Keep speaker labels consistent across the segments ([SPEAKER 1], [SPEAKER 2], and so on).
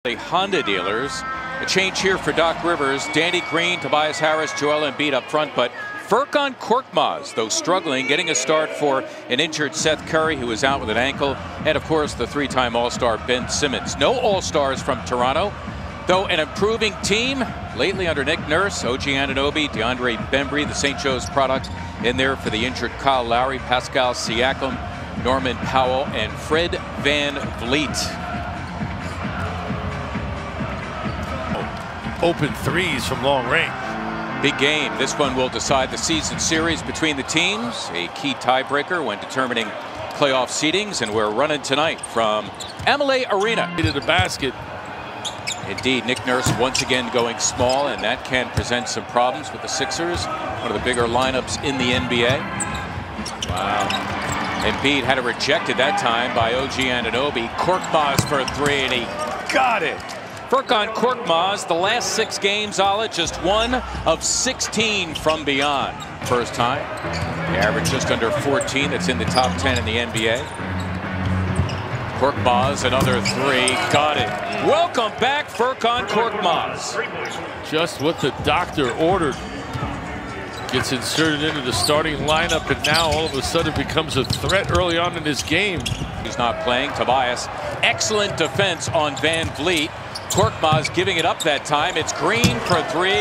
[SPEAKER 1] The Honda dealers. A change here for Doc Rivers. Danny Green, Tobias Harris, Joel Embiid up front, but Furkan Korkmaz, though struggling, getting a start for an injured Seth Curry, who is out with an ankle, and of course the three-time All-Star Ben Simmons. No All-Stars from Toronto, though an improving team lately under Nick Nurse. OG Anunoby, DeAndre Bembry, the St. Joe's product, in there for the injured Kyle Lowry, Pascal Siakam, Norman Powell, and Fred VanVleet.
[SPEAKER 2] Open threes from long range.
[SPEAKER 1] Big game. This one will decide the season series between the teams. A key tiebreaker when determining playoff seedings, and we're running tonight from Amalie Arena.
[SPEAKER 2] To the basket.
[SPEAKER 1] Indeed, Nick Nurse once again going small, and that can present some problems with the Sixers. One of the bigger lineups in the NBA. Wow. Embiid had it rejected that time by OG Anunoby. Korkmaz for a three, and he got it. Furkan Korkmaz, the last 6 games, just 1 of 16 from beyond. First time. The average just under 14. That's in the top 10 in the NBA. Korkmaz, another 3. Got it. Welcome back, Furkan Korkmaz.
[SPEAKER 2] Just what the doctor ordered. Gets inserted into the starting lineup, and now all of a sudden becomes a threat early on in this game.
[SPEAKER 1] He's not playing. Tobias, excellent defense on VanVleet. Korkmaz giving it up that time. It's Green for 3,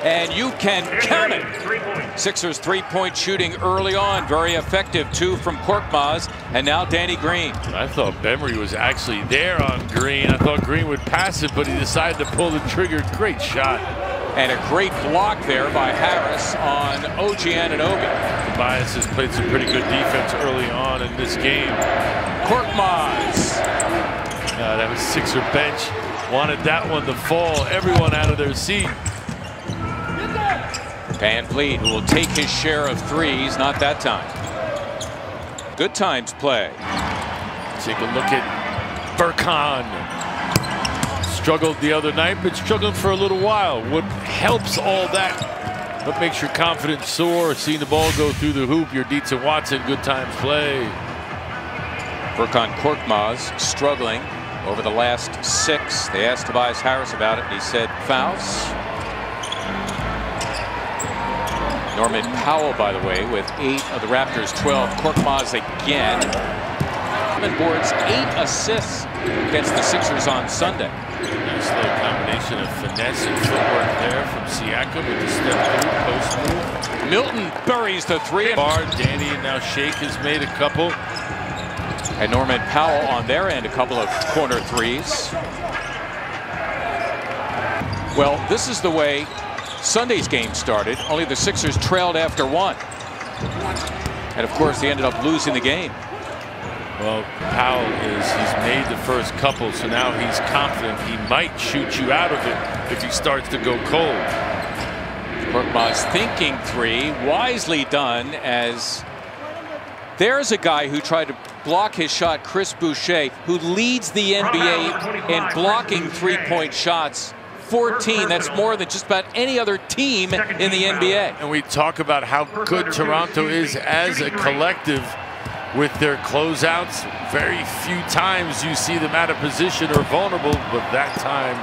[SPEAKER 1] and you can count it. Sixers three-point shooting early on, very effective. 2 from Korkmaz, and now Danny Green.
[SPEAKER 2] I thought Bembry was actually there on Green. I thought Green would pass it, but he decided to pull the trigger. Great shot.
[SPEAKER 1] And a great block there by Harris on OG Anunoby.
[SPEAKER 2] Tobias has played some pretty good defense early on in this game.
[SPEAKER 1] Korkmaz.
[SPEAKER 2] That was Sixer bench. Wanted that one to fall. Everyone out of their seat.
[SPEAKER 1] VanVleet, who will take his share of 3s, not that time. Good times play.
[SPEAKER 2] Take a look at Furkan. Struggled the other night, but struggled for a little while. What helps all that? What makes your confidence soar? Seeing the ball go through the hoop. Your Dietz and Watson, good times play.
[SPEAKER 1] Furkan Korkmaz struggling over the last 6. They asked Tobias Harris about it, and he said fouls. Norman Powell, by the way, with 8 of the Raptors' 12. Korkmaz again. And boards 8 assists against the Sixers on Sunday.
[SPEAKER 2] Nice little combination of finesse and footwork there from Siakam with the step through, post move.
[SPEAKER 1] Milton buries the 3.
[SPEAKER 2] Danny, and now Shake has made a couple.
[SPEAKER 1] And Norman Powell on their end, a couple of corner 3s. Well, this is the way Sunday's game started, only the Sixers trailed after 1. And of course, they ended up losing the game.
[SPEAKER 2] Well, Powell he's made the first couple, so now he's confident he might shoot you out of it if he starts to go cold.
[SPEAKER 1] Korkmaz thinking 3, wisely done, as there's a guy who tried to block his shot, Chris Boucher, who leads the NBA in blocking 3-point shots. 14, that's more than just about any other team in the NBA.
[SPEAKER 2] And we talk about how good Toronto is as a collective with their closeouts. Very few times you see them out of position or vulnerable, but that time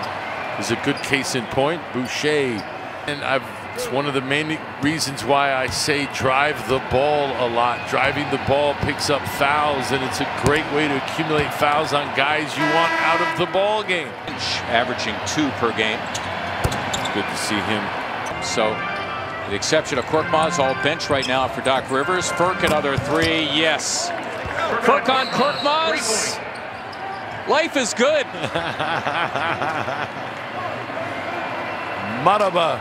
[SPEAKER 2] is a good case in point. Boucher, and it's one of the main reasons why I say drive the ball a lot. Driving the ball picks up fouls, and it's a great way to accumulate fouls on guys you want out of the ball game.
[SPEAKER 1] Averaging 2 per game.
[SPEAKER 2] Good to see him.
[SPEAKER 1] So, with the exception of Korkmaz, all bench right now for Doc Rivers. Furk, another 3, yes. Furkan Korkmaz. Life is good.
[SPEAKER 2] Maraba,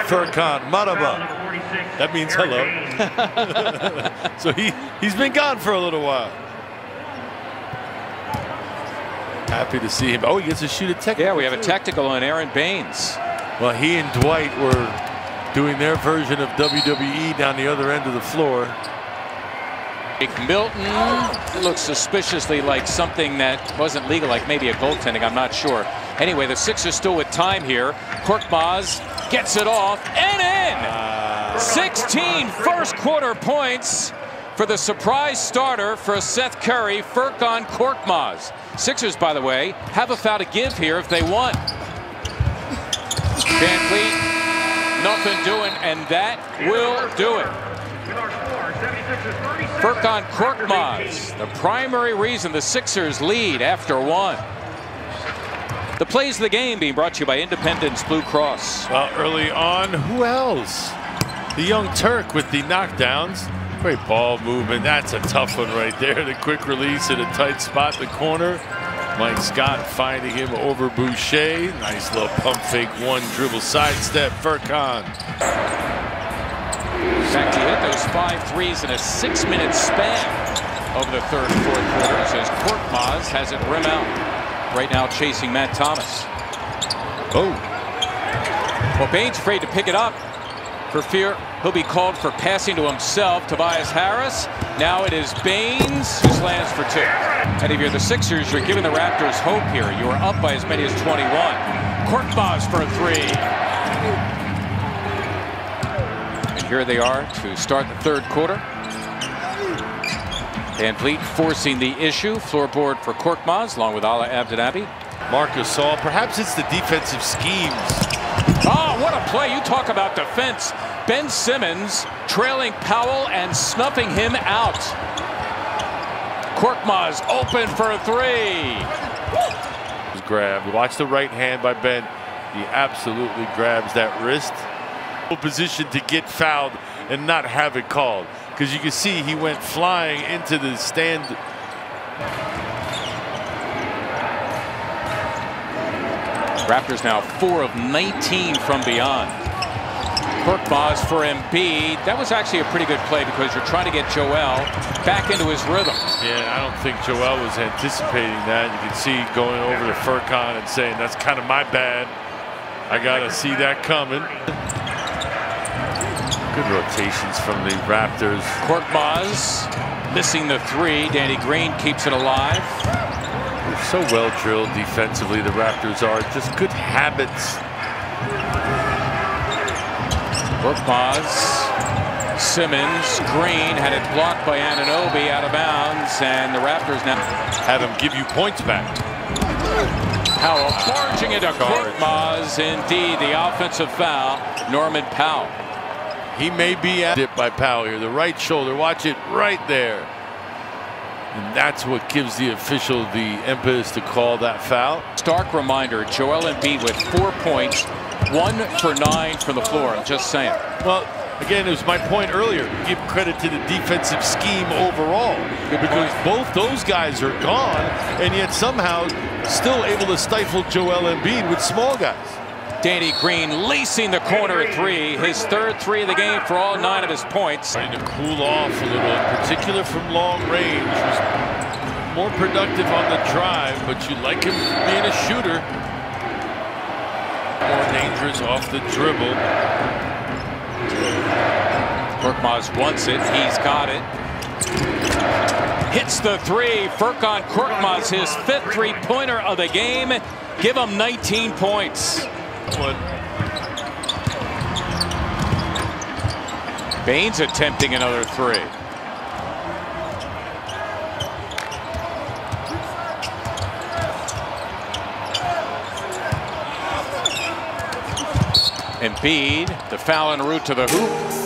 [SPEAKER 2] Furkan, Maraba. That means hello. So he's been gone for a little while. Happy to see him. Oh, he gets to shoot a technical.
[SPEAKER 1] Yeah, we have a technical on Aaron Baines.
[SPEAKER 2] Well, he and Dwight were doing their version of WWE down the other end of the floor.
[SPEAKER 1] Milton looks suspiciously like something that wasn't legal, like maybe a goaltending, I'm not sure. Anyway, the Sixers still with time here. Korkmaz gets it off and in! 16 first quarter points for the surprise starter for Seth Curry, Furkan Korkmaz. Sixers, by the way, have a foul to give here if they want. Van Fleet, nothing doing, and that will do it. Furkan Korkmaz, the primary reason the Sixers lead after one. The plays of the game being brought to you by Independence Blue Cross.
[SPEAKER 2] Well, early on, who else? The young Turk with the knockdowns. Great ball movement. That's a tough one right there. The quick release in a tight spot in the corner. Mike Scott finding him over Boucher. Nice little pump fake, one dribble sidestep. Furkan.
[SPEAKER 1] Back to hit those 5 threes in a 6-minute span over the third and fourth quarters as Korkmaz has it rim out. Right now chasing Matt Thomas.
[SPEAKER 2] Oh.
[SPEAKER 1] Well, Bain's afraid to pick it up for fear he'll be called for passing to himself. Tobias Harris. Now it is Baines who slams for 2. And if you're the Sixers, you're giving the Raptors hope here. You are up by as many as 21. Korkmaz for a 3. And here they are to start the third quarter. Van Fleet forcing the issue. Floorboard for Korkmaz along with Ala Abdenabi.
[SPEAKER 2] Marcus Saul. Perhaps it's the defensive schemes.
[SPEAKER 1] Oh, what a play. You talk about defense. Ben Simmons trailing Powell and snuffing him out. Korkmaz open for a 3.
[SPEAKER 2] Grab. Watch the right hand by Ben. He absolutely grabs that wrist. Position to get fouled and not have it called. Because you can see he went flying into the stand.
[SPEAKER 1] Raptors now 4 of 19 from beyond. Korkmaz for Embiid. That was actually a pretty good play because you're trying to get Joel back into his rhythm.
[SPEAKER 2] Yeah, I don't think Joel was anticipating that. You can see going over to Furkan and saying, that's kind of my bad. I got to see that coming. Good rotations from the Raptors.
[SPEAKER 1] Korkmaz missing the 3. Danny Green keeps it alive.
[SPEAKER 2] They're so well drilled defensively, the Raptors are. Just good habits.
[SPEAKER 1] Korkmaz, Simmons, Green had it blocked by Anunoby out of bounds, and the Raptors now
[SPEAKER 2] have him give you points back.
[SPEAKER 1] Powell barging into Korkmaz. Indeed, the offensive foul. Norman Powell.
[SPEAKER 2] He may be hit by Powell here. The right shoulder. Watch it right there. And that's what gives the official the impetus to call that foul.
[SPEAKER 1] Stark reminder, Joel Embiid with 4 points, 1 for 9 from the floor. I'm just saying.
[SPEAKER 2] Well, again, it was my point earlier. Give credit to the defensive scheme overall. Because both those guys are gone, and yet somehow still able to stifle Joel Embiid with small guys.
[SPEAKER 1] Danny Green lacing the corner at 3. His third 3 of the game for all 9 of his points.
[SPEAKER 2] Trying to cool off a little, in particular from long range. Was more productive on the drive, but you like him being a shooter. More dangerous off the dribble.
[SPEAKER 1] Korkmaz wants it. He's got it. Hits the 3. Furkan Korkmaz, his 5th 3-pointer of the game. Give him 19 points. Baines attempting another 3. Embiid, the foul en route to the hoop.